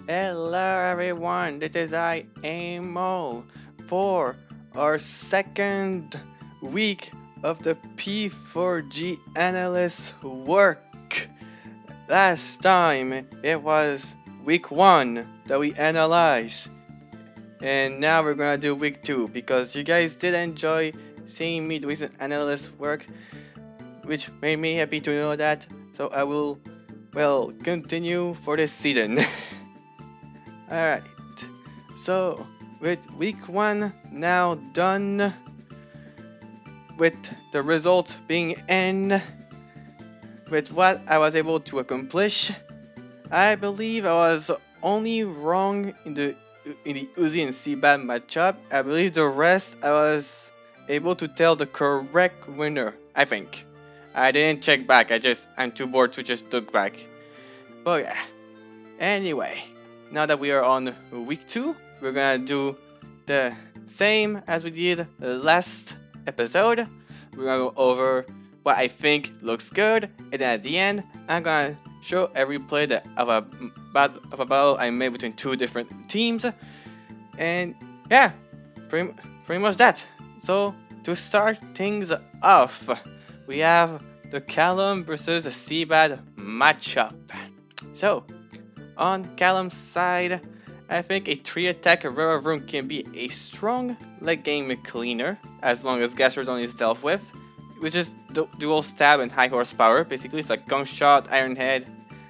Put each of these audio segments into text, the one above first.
Hello everyone, this is Aimel for our second week of the P4G analyst work. Last time it was week 1 that we analyzed, and now we're gonna do week 2 because you guys did enjoy seeing me doing some analyst work, which made me happy to know that. So I will, continue for this season. Alright, so with week 1 now done, with the result being in, with what I was able to accomplish, I believe I was only wrong in the Uzi and Seabad matchup. I believe the rest I was able to tell the correct winner, I think. I didn't check back, I'm too bored to just look back. But yeah, anyway. Now that we are on week 2, we're gonna do the same as we did last episode. We're gonna go over what I think looks good, and then at the end, I'm gonna show every play of a battle I made between two different teams. And yeah, pretty much that. So to start things off, we have the Callum versus the Seabad matchup. So on Callum's side, I think a 3-attack Rara Room can be a strong late game cleaner, as long as Gasher's on his dealt with, which is dual stab and high horsepower. Basically, it's like Gunshot, Iron Head,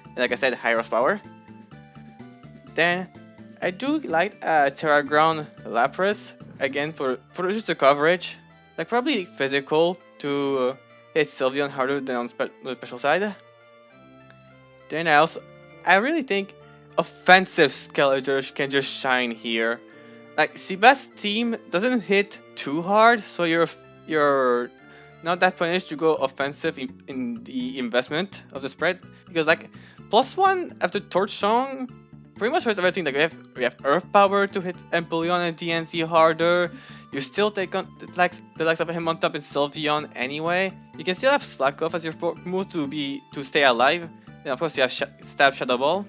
and like I said, high horsepower. Then, I do like Terra Ground Lapras, again, for just the coverage. Like, probably physical to hit Sylveon harder than on the special side. Then I really think offensive Skeletors can just shine here. Like Seabad's team doesn't hit too hard, so you're not that punished to go offensive in the investment of the spread, because like +1 after Torch Song pretty much hurts everything. Like we have Earth Power to hit Empoleon and DNC harder. You still take on the likes of him on top in Sylveon anyway. You can still have Slack Off as your move to stay alive. Then of course you have Stab Shadow Ball.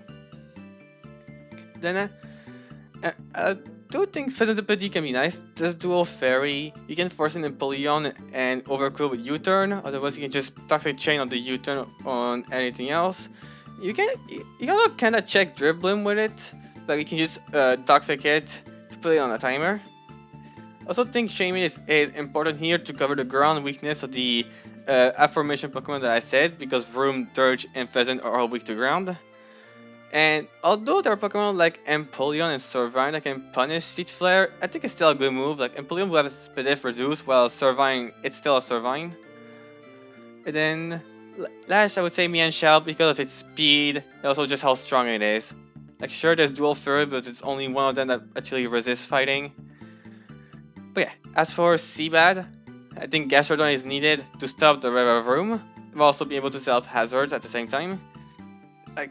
Then I do think Pheasantipede can be nice. This dual fairy, you can force an Empoleon and Overkill with U-turn. Otherwise you can just Toxic Chain on the U-turn on anything else. You can also kinda check Dribbling with it. Like you can just Toxic it to put it on a timer. Also think Shaman is important here to cover the ground weakness of the aforementioned Pokemon that I said, because Vroom, Dirge, and Pheasant are all weak to ground. And although there are Pokemon like Empoleon and Servine that can punish Siege Flare, I think it's still a good move. Like Empoleon will have Spidef reduced, while Servine, it's still a Servine. And then last I would say Mienshao because of its speed and also just how strong it is. Like sure there's Dual Fury, but it's only one of them that actually resists fighting. But yeah, as for Seabad, I think Gastrodon is needed to stop the Rara Room, but also be able to set up hazards at the same time. Like,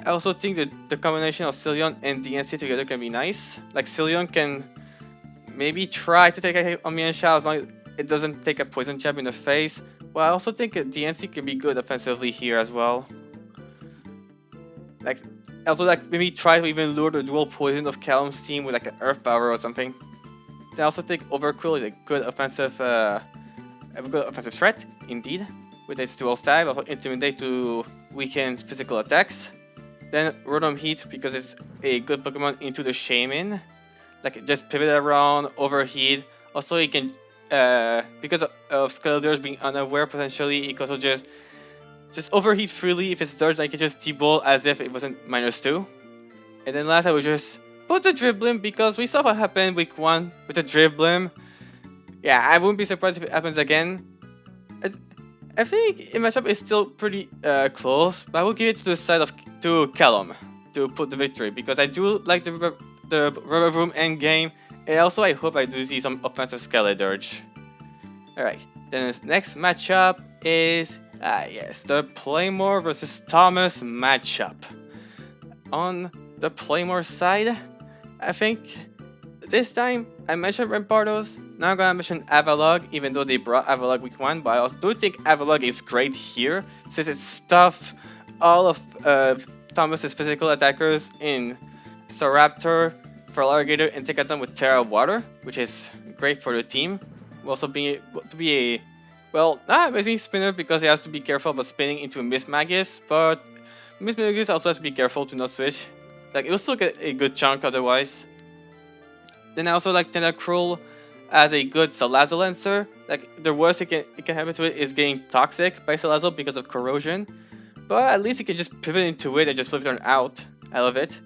I also think that the combination of Sylveon and DNC together can be nice. Like, Sylveon can maybe try to take a hit on Mienshao as long as it doesn't take a Poison Jab in the face. Well, I also think DNC can be good offensively here as well. Like, also like maybe try to even lure the dual poison of Callum's team with like an Earth Power or something. I also think Overkill is a good offensive threat, indeed, with its dual stab, also Intimidate to weaken physical attacks. Then Rotom Heat because it's a good Pokemon into the Shaman, like just pivot around, overheat. Also, you can because of Skeletors being unaware potentially, you can also just overheat freely if it's Dirge. Like you can just T-Ball as if it wasn't -2. And then last I would just put the Dribbling because we saw what happened week 1 with the Dribbling. Yeah, I wouldn't be surprised if it happens again. I think in matchup is still pretty close, but I will give it to the side of Callum to put the victory because I do like the Rubber Room end game, and also I hope I do see some offensive Skeledirge. Alright, then the next matchup is yes, the Playmore versus Thomas matchup. On the Playmore side, I think this time I mentioned Rampardos. Now I'm gonna mention Avalog, even though they brought Avalog week 1, but I also do think Avalog is great here since it stuffed all of Thomas's physical attackers in Staraptor, Feraligatr, and Tekkaton with Terra Water, which is great for the team. Will also be able to be a, well, not amazing spinner because he has to be careful about spinning into Mismagius, but Mismagius also has to be careful to not switch. Like, it will still get a good chunk otherwise. Then I also like Tentacruel as a good Salazzle Lancer. Like, the worst it can happen to it is getting toxic by Salazzle because of corrosion. But at least you can just pivot into it and just flip it out. I love it.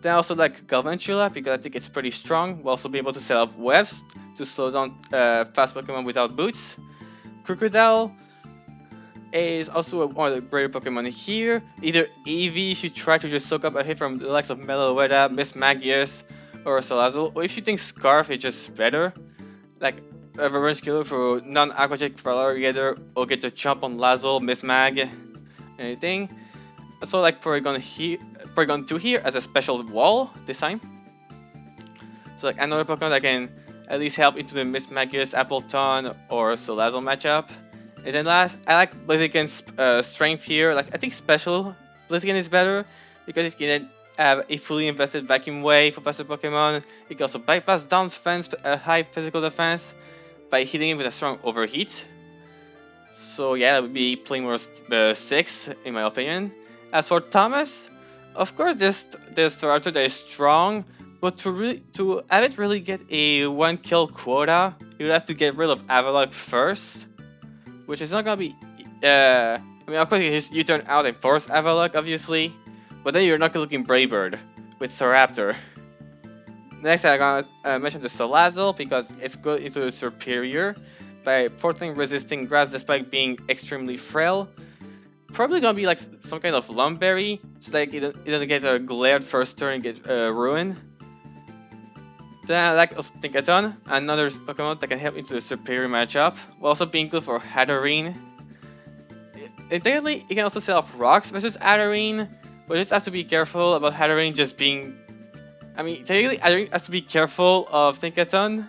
Then I also like Galvantula because I think it's pretty strong. We'll also be able to set up webs to slow down fast Pokemon without boots. Crocodile is also one of the greater Pokemon here. Either Eevee should try to just soak up a hit from the likes of Meloetta, Mismagius, or Salazzle, or if you think Scarf is just better, like a reverse killer for non-aquatic Feraligatr, or get to jump on Lazzle, Mismag, anything. Also like Porygon 2 here as a special wall this time. So like another Pokemon that can at least help into the Mismagius, Appleton, or Salazzle matchup. And then last, I like Blaziken's strength here. Like, I think special Blaziken is better because it can have a fully invested Vacuum Wave for faster Pokemon. It can also bypass down defense, high physical defense by hitting it with a strong overheat. So yeah, that would be Playmore's 6 in my opinion. As for Thomas, of course there's Staraptor that is strong, but to have it really get a 1 kill quota, you would have to get rid of Avalok first. Which is not gonna be, I mean, of course you turn out and force Avalok, obviously, but then you're not looking Braybird with Staraptor. Next, I'm gonna mention the Salazzle because it's good into the Superior by forcing resisting grass despite being extremely frail. Probably gonna be like some kind of Lumberry, so like it doesn't get glared first turn and get ruined. Then I like Tinkaton, another Pokemon that can help into the Superior matchup, while also being good for Hatterene. Technically, you can also set up rocks versus Hatterene, but you just have to be careful about Hatterene just being... I mean, technically, Hatterene has to be careful of Tinkaton,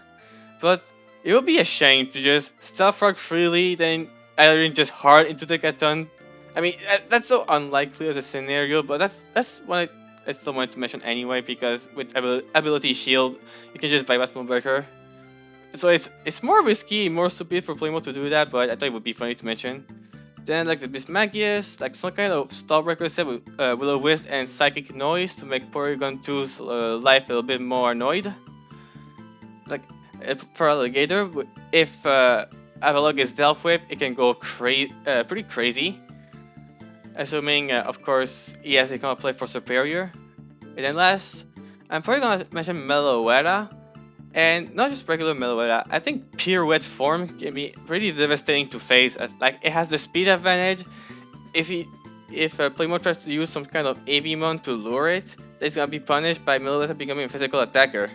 but it would be a shame to just Stealth Rock freely, then Hatterene just hard into Tinkaton. I mean, that's so unlikely as a scenario, but that's what I still wanted to mention anyway, because with Ability Shield, you can just bypass Moonbreaker. So it's more risky, more stupid for Playmore to do that, but I thought it would be funny to mention. Then like the Mismagius, like some kind of Stallbreaker set with Will-O-Wisp and Psychic Noise to make Porygon 2's life a little bit more annoyed. Like for Alligator, if Avalok is dealt with, it can go pretty crazy. Assuming, of course, he has a play for Superior. And then last, I'm probably gonna mention Meloetta. And not just regular Meloetta, I think Pirouette form can be pretty devastating to face. Like, it has the speed advantage. If Playmore tries to use some kind of Avimon to lure it, it's gonna be punished by Meloetta becoming a physical attacker.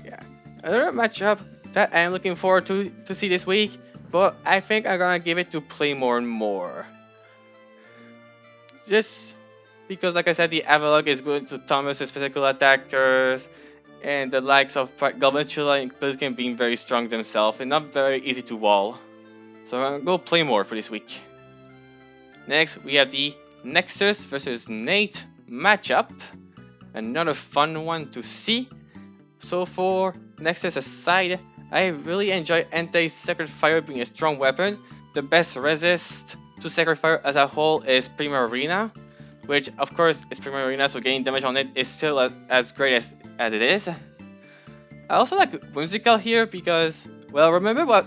Yeah. Another matchup that I'm looking forward to see this week, but I think I'm gonna give it to Playmore more. Just because, like I said, the Avalok is going to Thomas's physical attackers, and the likes of Galvantula and Blaziken being very strong themselves and not very easy to wall. So I'm gonna go Playmore for this week. Next, we have the Nexus versus Nate matchup. Another fun one to see. So for Nexus aside, I really enjoy Entei's Sacred Fire being a strong weapon. The best resist to Sacred Fire as a whole is Primarina, which of course is Primarina, so getting damage on it is still as great as it is. I also like Whimsicott here because, well, remember what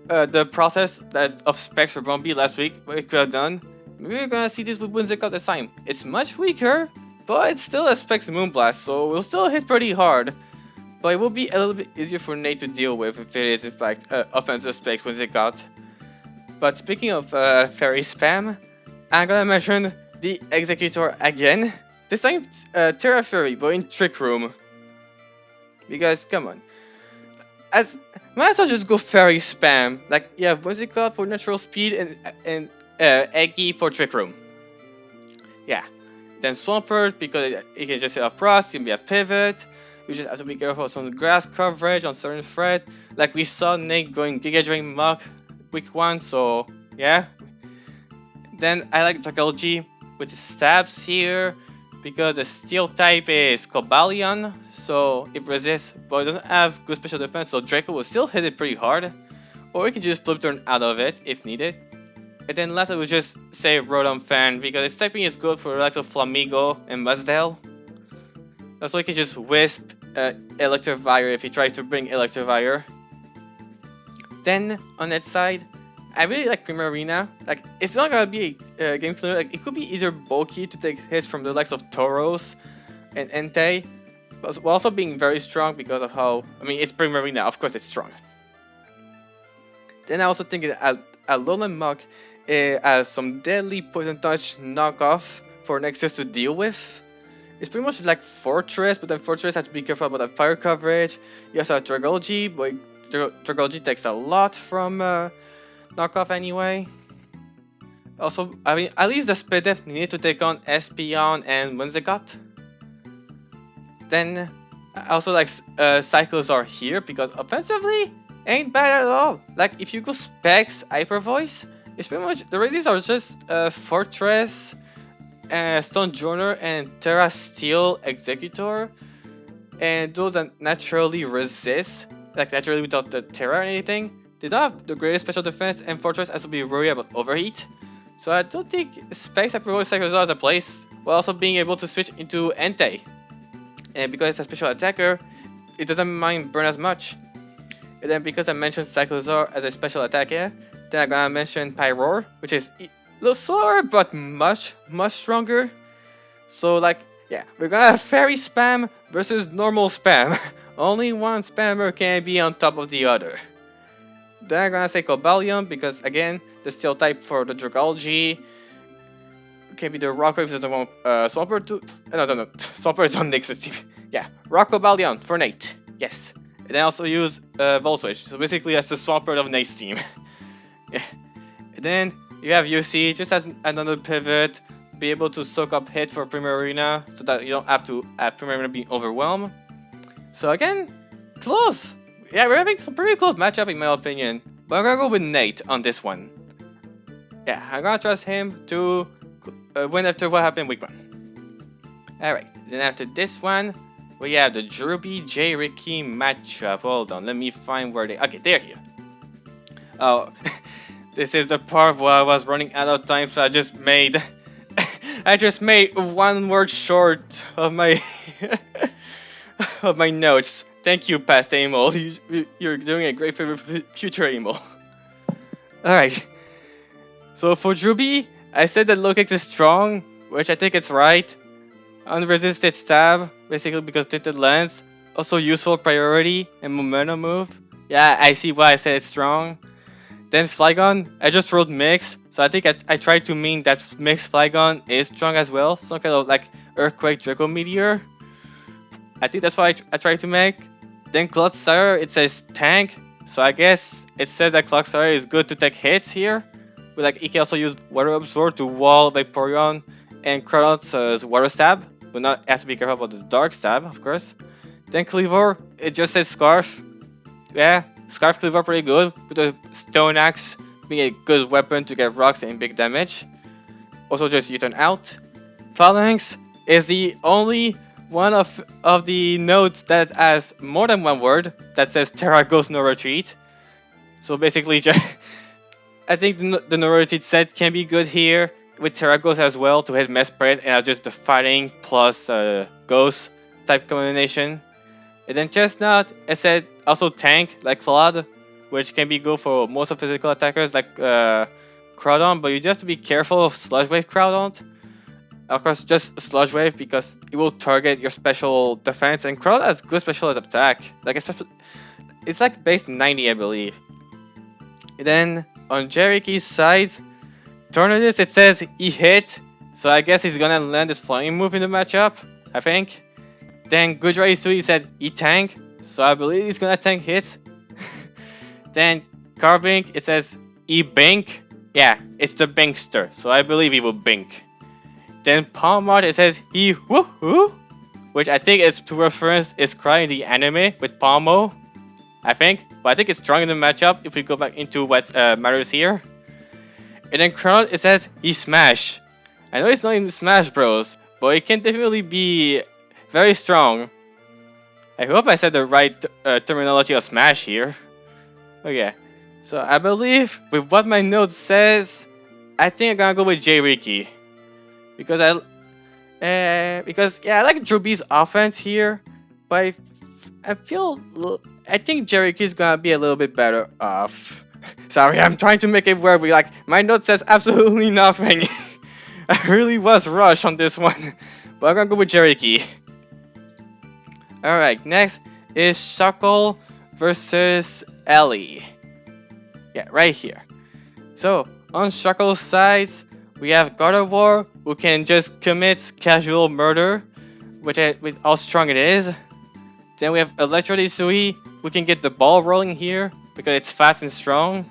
the process of specs for Brumby last week, what it could have done? Maybe we're gonna see this with Whimsicott this time. It's much weaker, but it's still a Specs Moonblast, so we'll still hit pretty hard. But it will be a little bit easier for Nate to deal with if it is in fact offensive Specs Whimsicott. But speaking of Fairy Spam, I'm gonna mention the Executor again. This time Terra Fury, but in Trick Room. Because come on, might as well just go Fairy Spam. Like, yeah, Whimsicott for natural speed and Eggy for Trick Room. Yeah. Then Swampert because it can just hit up Frost, it can be a pivot. You just have to be careful of some grass coverage on certain threat. Like we saw Nick going Giga Drain Mach week 1, so yeah. Then I like Dragalge with the stabs here. because the steel type is Cobalion, so it resists, but it doesn't have good special defense, so Draco will still hit it pretty hard. Or you can just flip turn out of it if needed. And then last I would just say Rotom Fan, because its typing is good for the likes of Flamigo and Muzdale. Also you can just Wisp Electivire if he tries to bring Electivire. Then on that side, I really like Primarina. Like, it's not gonna be a game cleaner. Like, it could be either bulky to take hits from the likes of Tauros and Entei, but while also being very strong because of how, I mean, it's Primarina, of course it's strong. Then I also think that Alolan Muk has some deadly Poison Touch knockoff for Nexus to deal with. It's pretty much like Fortress, but then Fortress has to be careful about that fire coverage. You also have Dragolgi, but Dragolgi takes a lot from knockoff anyway. Also, I mean, at least the Spadef needed to take on Espeon and Munzagot. Then, I also like Cycles are here because offensively, ain't bad at all. Like, if you go Specs, Hyper Voice, it's pretty much, the races are just Fortress, Stone Joiner, and Terra Steel Executor. And those that naturally resist, like naturally without the Terra or anything, they don't have the greatest special defense, and Fortress has to be worried about overheat. So I don't think Specs Hyper Voice Cycles has a place, while also being able to switch into Entei. And because it's a special attacker, it doesn't mind burn as much. And then because I mentioned Cyclozar as a special attacker, then I'm gonna mention Pyroar, which is a little slower but much stronger. So like, yeah, we're gonna have Fairy Spam versus normal Spam. Only one Spammer can be on top of the other. Then I'm gonna say Cobalion because again, the steel type for the Dragolgi can be the Rock Wave, doesn't want Swampert to. No, Swampert is on Nexus team. Yeah, Rock Cobalion for Nate. Yes. And then also use Volt Switch. So basically that's the Swampert of Nate's team. Yeah. And then you have UC just as another pivot, be able to soak up hit for Primarina so that you don't have to have Primarina being overwhelmed. So again, close. Yeah, we're having some pretty close matchup in my opinion. But I'm gonna go with Nate on this one. Yeah, I'm gonna trust him to win after what happened week 1. Alright, then after this one, we have the Druby J Ricky matchup. Hold on, let me find where they. Okay, they're here. Oh, this is the part where I was running out of time, so I just made. I just made one word short of my of my notes. Thank you, past Aimel. You're doing a great favor for future Aimel. Alright. So for Druby, I said that Low Kicks is strong, which I think it's right. Unresisted Stab, basically because Tinted Lens. Also useful priority and momentum move. Yeah, I see why I said it's strong. Then Flygon, I just wrote Mix, so I think I tried to mean that Mix Flygon is strong as well. Some kind of like Earthquake Draco Meteor. I think that's what I tried to make. Then Clodsire, it says Tank, so I guess it says that Clodsire is good to take hits here. But like, it can also use Water Absorb to wall Vaporeon and Cronot's Water Stab. But not have to be careful about the Dark Stab, of course. Then Cleavor, it just says Scarf. Yeah, Scarf Cleavor pretty good, with the Stone Axe being a good weapon to get rocks and big damage. Also just U-turn out. Phalanx is the only one of the notes that has more than one word that says Terra Goes No Retreat. So basically just I think the No Retreat set can be good here with Terragos as well to hit Mesprit and just the fighting plus Ghost type combination. And then Chestnut, I said also tank like Claude, which can be good for most of physical attackers like Crowdon, but you do have to be careful of Sludge Wave Crowdon. Of course, just Sludge Wave because it will target your special defense, and Crowdon has good special attack. Like it's like base 90, I believe. And then on Jericho's side, Tornadus, it says he hit, so I guess he's gonna land his flying move in the matchup, I think. Then Goodray Sui said he tank, so I believe he's gonna tank hits. Then Carbink, it says he bink. Yeah, it's the Binkster, so I believe he will bink. Then Palmard, it says he woohoo, which I think is to reference is Cry in the anime with Palmo, I think. But I think it's strong in the matchup if we go back into what matters here. And then Crown, it says he smash. I know it's not in Smash Bros, but it can definitely be very strong. I hope I said the right terminology of Smash here. Okay, so I believe with what my note says, I think I'm gonna go with J. Ricky because I like Drewby's offense here, but I feel I think J. Ricky's gonna be a little bit better off. Sorry, I'm trying to make it work. Like my note says absolutely nothing. I really was rushed on this one, but I'm gonna go with J. Ricky. Alright, next is Shakle versus Ellie. Yeah, right here. So, on Shakle's side, we have Great-Bvuy, who can just commit casual murder, with how strong it is. Then we have Great-Bvuy, who can get the ball rolling here, because it's fast and strong.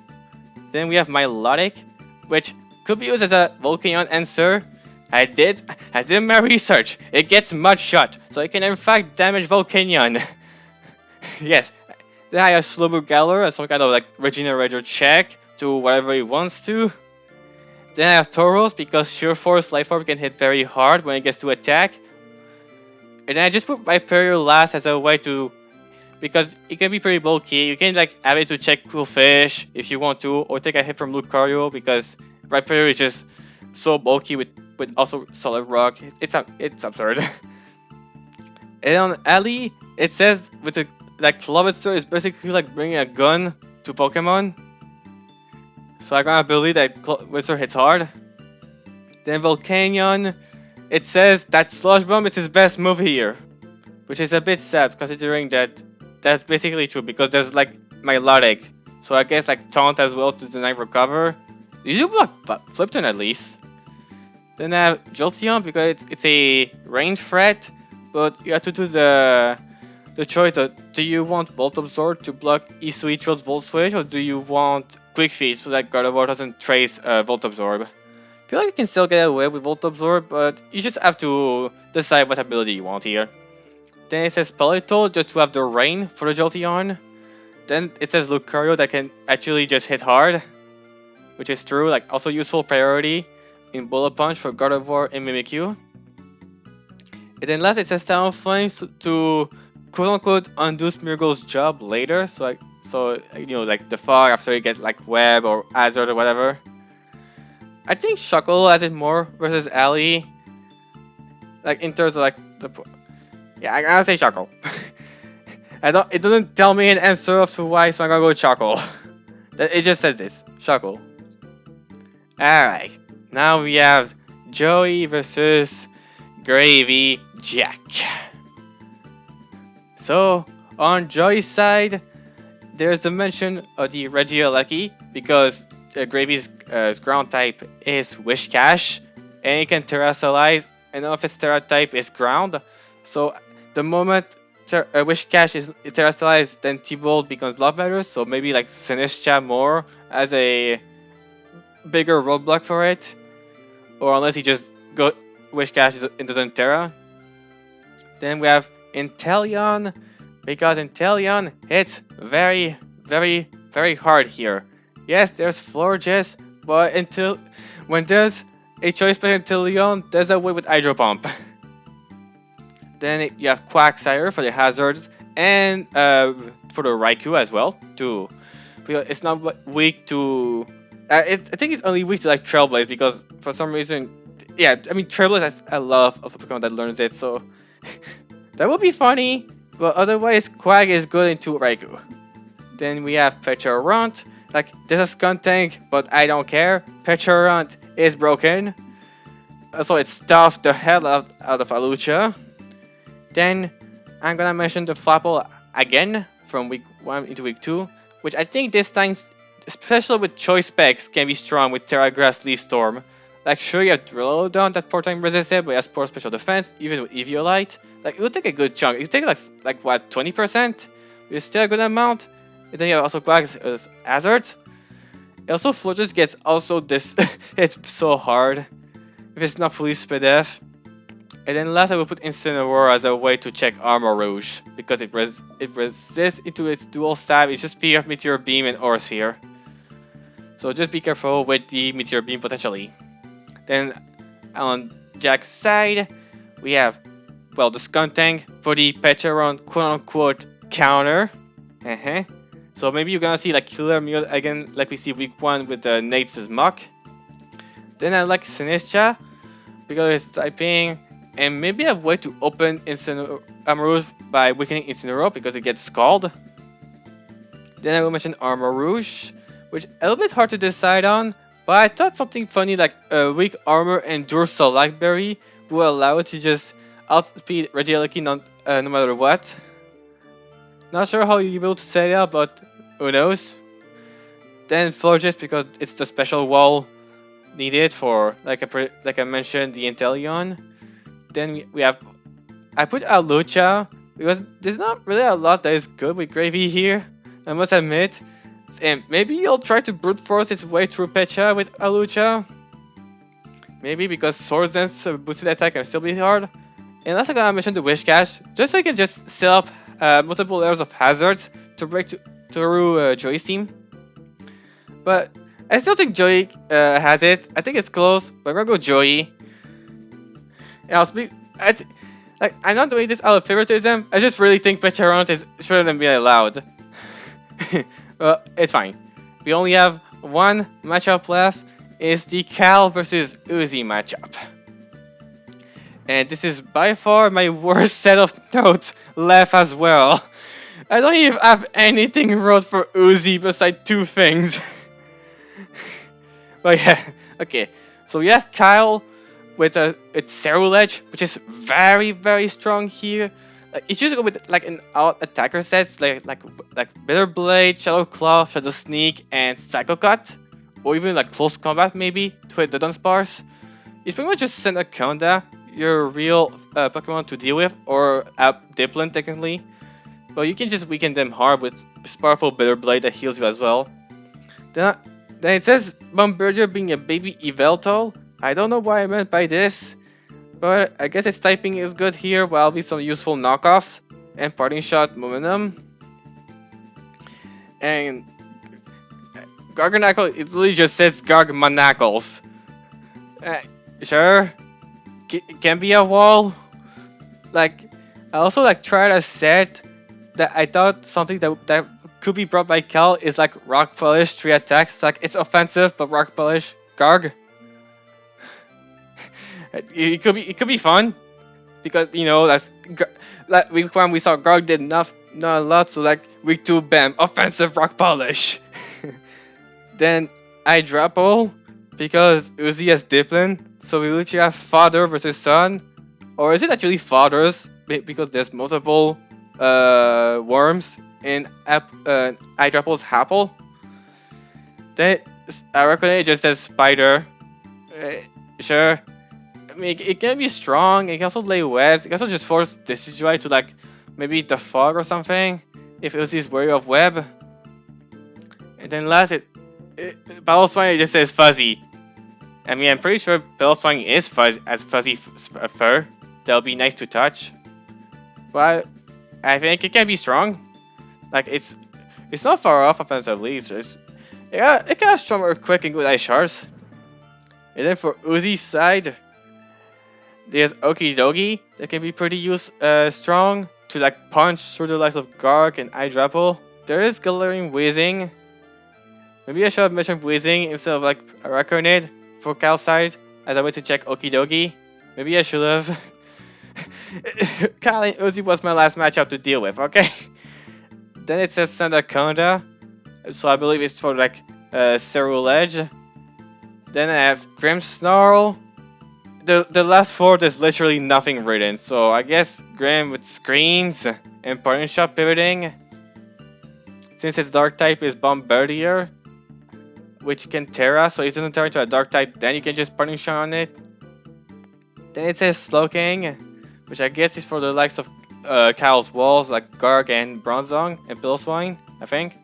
Then we have Melodic, which could be used as a Volcanion answer. I did my research. It gets mud shot, so it can in fact damage Volcanion. Yes. Then I have Slowbro Galler as some kind of like regenerator check to whatever he wants to. Then I have Tauros because Sheer Force Life Orb can hit very hard when it gets to attack. And then I just put Rhyperior last as a way to, because it can be pretty bulky. You can like have it to check Cool Fish if you want to, or take a hit from Lucario because Rhyperior is just so bulky with also Solid Rock. It's absurd. And on Ellie, it says with the like Clubber is basically like bringing a gun to Pokemon. So I'm gonna believe that Clubber hits hard. Then Volcanion, it says that Slush Bomb is his best move here, which is a bit sad considering that that's basically true because there's like Melodic, so I guess like Taunt as well to deny recover. You do block Flipton at least. Then I have Jolteon because it's a range threat, but you have to do the choice of do you want Volt Absorb to block Isui Trill's Volt Switch, or do you want Quick Feet so that Great-Bvuy doesn't trace Volt Absorb? I feel like you can still get away with Volt Absorb, but you just have to decide what ability you want here. Then it says Politoed just to have the rain for the Jolteon. Then it says Lucario that can actually just hit hard, which is true, like also useful priority in Bullet Punch for Great-Bvuy and Mimikyu. And then last it says Talonflame to quote-unquote undo Smeargle's job later, so you know, like the fog after you get like Web or Hazard or whatever. I think Shakle has it more versus Ellie, like in terms of like the. Yeah, I'm gonna say Shakle. It doesn't tell me an answer of to why, so I'm gonna go with Shakle. It just says this, Shakle. Alright, now we have Joey versus Gravy Jack. So, on Joey's side, there's the mention of the Regieleki because Gravy's ground type is Whiscash, and it can Terastallize, and none of its Terra type is ground. So, the moment Whiscash is Terastallized, then T-Bolt becomes a lot better, so maybe like Sinistcha more as a bigger roadblock for it, or unless he just Whiscash into Terra. Then we have Inteleon, because Inteleon hits very, very, very hard here. Yes, there's Florges, but when there's a choice between Inteleon, there's a way with Hydro Pump. Then you have Quagsire for the hazards, and for the Raikou as well, too. Because it's not weak to. I think it's only weak to like Trailblaze because for some reason, yeah, I mean Trailblaze I love a Pokemon that learns it, so that would be funny. But otherwise, Quag is good into Raikou. Then we have Pecharunt. Like this is Skuntank, but I don't care. Pecharunt is broken, so it stuffed the hell out of Alucha. Then I'm gonna mention the Flapple again from week 1 into week 2, which I think this time, especially with choice specs, can be strong with Terra Grass Leaf Storm. Like sure you have Drillodon that 4-time resisted, but it has poor special defense, even with Eviolite. Like it would take a good chunk. It would take like what, 20%? It's still a good amount. And then you have also Quags as hazards. Also Florges gets also this it's so hard if it's not fully sped F. And then last I will put Incineroar as a way to check Armor Rouge, because it resists into its dual stab. It's just PF Meteor Beam and Aura Sphere. So just be careful with the Meteor Beam potentially. Then on Jack's side, we have, well, the skunk tank for the Pecharon quote-unquote counter. So maybe you're gonna see like Killer Mule again, like we see week 1 with the Nate's Muck. Then I like Sinistra because it's typing, and maybe a way to open Armor by weakening Incineroar because it gets scald. Then I will mention Armor Rouge, which a little bit hard to decide on, but I thought something funny like weak armor and Dursa Blackberry will allow it to just outspeed Regieleki no matter what. Not sure how you'll be able to set it up, but who knows. Then Florges because it's the special wall needed for, like I mentioned, the Inteleon. Then we have, I put Alucha because there's not really a lot that is good with Gravy here, I must admit. And maybe you'll try to brute force its way through Pecha with Alucha. Maybe because Swords Dance boosted attack can still be hard. And last I'm gonna mention the Wish Cache, just so you can just set up multiple layers of hazards to break through Joey's team. But I still think Joey has it. I think it's close, but I'm gonna go Joey. And I'll speak. I'm not doing this out of favoritism. I just really think Pecharon is shouldn't have been allowed. Well, it's fine. We only have one matchup left. It's the Cal versus Uzi matchup. And this is by far my worst set of notes left as well. I don't even have anything wrote for Uzi besides 2 things. But yeah, okay. So we have Kyle with its Cerulege, which is very, very strong here. It's usually go with like an out attacker sets like Bitter Blade, Shadow Claw, Shadow Sneak, and Psycho Cut, or even like close combat maybe to hit the Dunsparce. It's pretty much just send a Conda, your real Pokemon to deal with, or Dipplin technically. But you can just weaken them hard with powerful Bitter Blade that heals you as well. Then it says Bombardier being a baby Yveltal. I don't know what I meant by this, but I guess its typing is good here, while with some useful knockoffs and Parting Shot Momentum. And Garganackle, it really just says Gargamonacles. Sure, it can be a wall. Like, I also like tried a set that I thought something that could be brought by Cal is like Rock Polish 3 attacks. Like, it's offensive, but Rock Polish Garg. It could be fun because, you know, that's like week 1 we saw Garg did not a lot, so like week 2, bam, offensive Rock Polish. Then I Drapple because Uzi has Dipplin, so we literally have father versus son, or is it actually fathers because there's multiple worms in I Drapple's Apple. Then I reckon it just says spider. Sure. I mean, it can be strong. It can also lay webs. It can also just force Decidueye to like maybe the fog or something if Uzi's wary of web. And then last, Battleswine, it just says fuzzy. I mean, I'm pretty sure Battleswine is fuzzy fur. That'll be nice to touch. But I think it can be strong. Like, it's not far off offensively. So it got stronger quick and good ice shards. And then for Uzi's side, there's Okidogi that can be pretty strong to like punch through the likes of Garg and Idrapple. There is Galarian Whizzing. Maybe I should have mentioned Whizzing instead of like Araconid for Cal's side as a way to check Okidogi. Maybe I should have. Cal and Uzi was my last matchup to deal with, okay? Then it says Sandaconda, so I believe it's for like Cerulege. Then I have Grimmsnarl. The last 4 there's literally nothing written, so I guess Grim with screens and Parting Shot pivoting. Since its dark type is Bombardier, which can Terra, so if it doesn't turn into a dark type, then you can just Parting Shot on it. Then it says Slowking, which I guess is for the likes of Cal's walls like Garg and Bronzong and Piloswine, I think.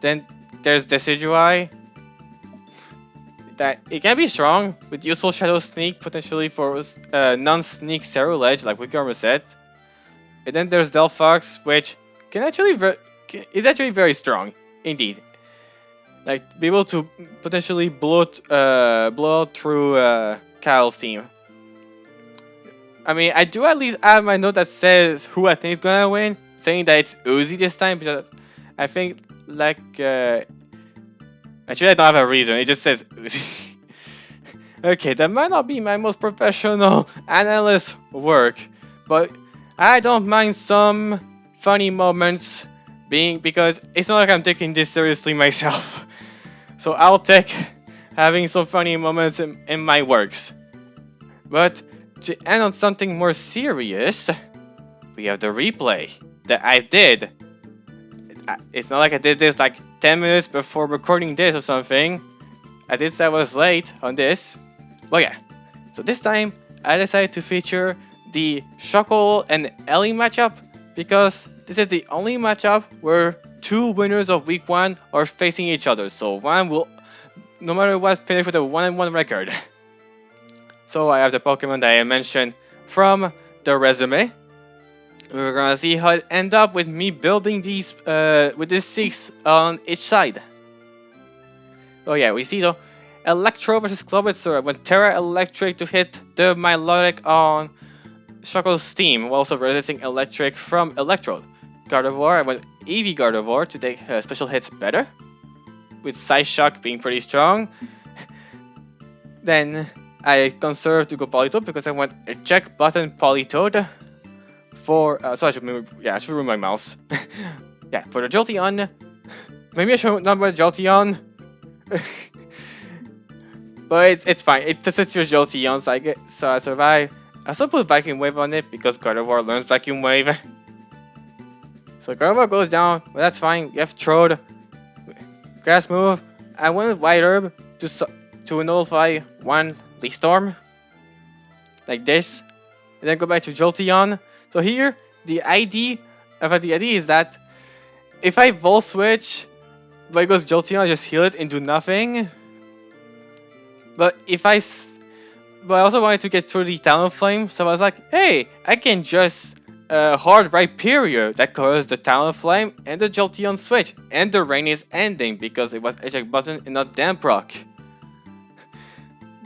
Then there's Decidueye. That it can be strong with useful Shadow Sneak potentially for non-sneak Cerulege like Wicker said. And then there's Delphox, which can actually is actually very strong indeed. Like be able to potentially blow through Kyle's team. I mean, I do at least have my note that says who I think is gonna win, saying that it's Uzi this time because I think like actually I don't have a reason. It just says Uzi. Okay, that might not be my most professional analyst work, but I don't mind some funny moments being because it's not like I'm taking this seriously myself. So I'll take having some funny moments in my works. But to end on something more serious, we have the replay that I did. It's not like I did this like 10 minutes before recording this or something. I did say I was late on this. But yeah, so this time I decided to feature the Shakle and Ellie matchup because this is the only matchup where two winners of week 1 are facing each other. So one will, no matter what, finish with a 1-1 record. So I have the Pokemon that I mentioned from the resume. We're gonna see how it end up with me building these with these 6 on each side. Oh yeah, we see though Electro versus Clobbitzer. I went Terra Electric to hit the Milotic on Shakle's Steam, while also resisting Electric from Electrode. Gardevoir, I went EV Gardevoir to take special hits better, with Side Shock being pretty strong. Then I conserved to go Politoed because I went a check button Politoed for. So I should move. Yeah, I should remove my mouse. Yeah, for the Jolteon. Maybe I should not put Jolteon. But it's fine. This is your Jolteon, so I survive. I still put Vacuum Wave on it because Gardevoir learns Vacuum Wave. So Gardevoir goes down, but that's fine. We have Trode. Grass move. I went with White Herb to nullify one Leaf Storm. Like this. And then go back to Jolteon. So here, the idea is that if I Volt Switch, but it goes Jolteon, I just heal it and do nothing. But but I also wanted to get through the Talonflame, so I was like, hey, I can just hard Rhyperior that covers the Talonflame and the Jolteon switch, and the rain is ending because it was eject button and not damp rock.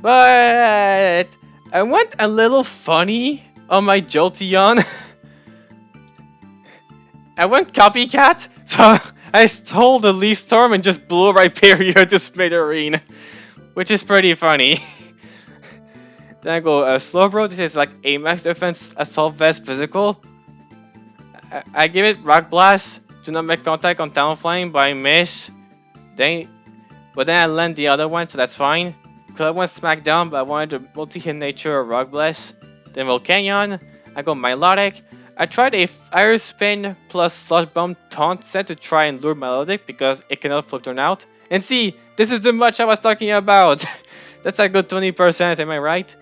But I went a little funny on my Jolteon. I went copycat, so I stole the Leaf Storm and just blew Rhyperior to Smithereen, which is pretty funny. Then I go Slowbro. This is like a max defense assault vest physical. I give it Rock Blast. Do not make contact on Talonflame, but I miss. But then I land the other one, so that's fine. Because I went Smackdown, but I wanted to multi-hit nature or Rock Blast. Then Volcanion. I go Milotic. I tried a Fire Spin plus Slush Bomb taunt set to try and lure Milotic because it cannot flip turn out. And see, this is the much I was talking about. That's a good 20%, am I right?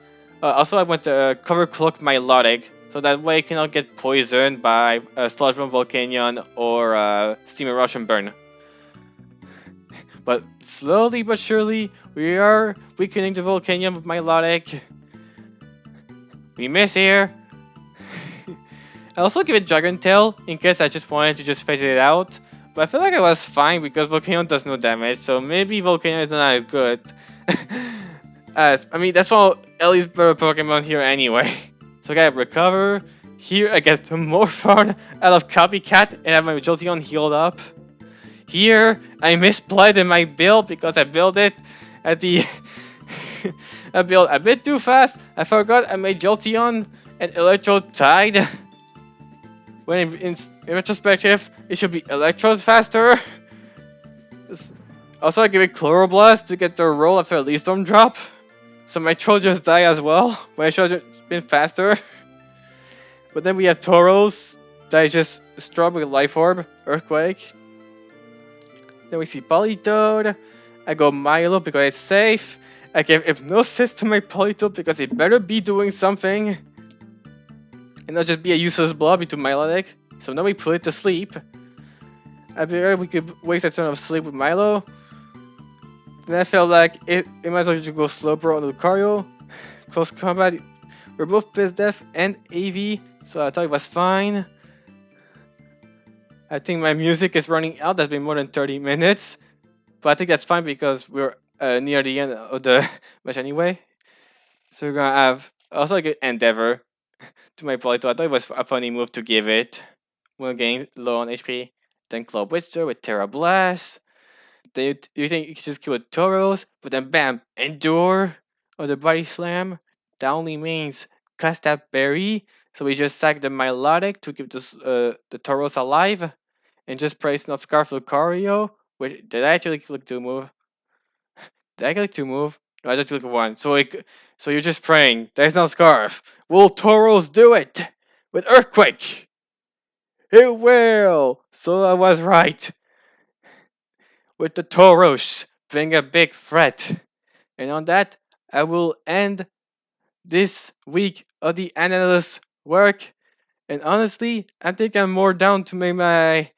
Also, I went to cover cloak Milotic, so that way it cannot get poisoned by Sludge Bomb Volcanion or Steam and Rush and Burn. But slowly but surely, we are weakening the Volcanion with Milotic. We miss here. I also give it Dragon Tail in case I just wanted to just phase it out. But I feel like I was fine because Volcanion does no damage, so maybe Volcanion is not as good. I mean, that's why Ellie's better Pokemon here anyway. So I gotta recover. Here I get more fun out of Copycat and have my Jolteon healed up. Here I misplayed in my build because I built it at the... I built a bit too fast. I forgot I made Jolteon and Electrode tied. When in retrospective, it should be Electrode faster. Also, I give it Chloroblast to get the roll after a Leaf Storm drop. So my troll just die as well, when I should have been faster. But then we have Tauros that is just strong with Life Orb, Earthquake. Then we see Politoed. I go Milo because it's safe. I give Hypnosis to my Politoed because it better be doing something. And not just be a useless blob into Milotic. So now we put it to sleep. I figured we could waste a turn of sleep with Milo. Then I felt like it might as well just go Slowbro on Lucario. Close combat, we're both Def and AV, so I thought it was fine. I think my music is running out, that's been more than 30 minutes. But I think that's fine because we're near the end of the match anyway. So we're gonna have also like Endeavor. to my Polito. I thought it was a funny move to give it when getting low on HP. Then Club Witcher with Terra Blast. You think you can just kill with Tauros, but then bam, Endure or the Body Slam. That only means cast that berry. So we just sack the Milotic to keep the Tauros alive, and just praise not Scarf Lucario. Wait, did I actually click to move? Did I click to move? No, I just click one. So you're just praying. There's no Scarf. Will Tauros do it with Earthquake? It will. So I was right. With the Tauros being a big threat. And on that, I will end this week of the analyst work. And honestly, I think I'm more down to make my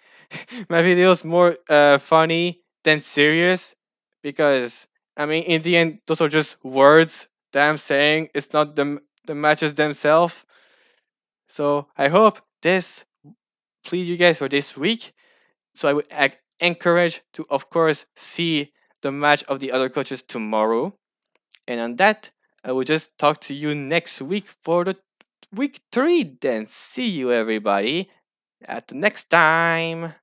my videos more funny than serious, because I mean, in the end, those are just words that I'm saying. It's not the matches themselves. So I hope this please you guys for this week. So I would encourage to, of course, see the match of the other coaches tomorrow. And on that, I will just talk to you next week for the week 3. Then see you, everybody, at the next time.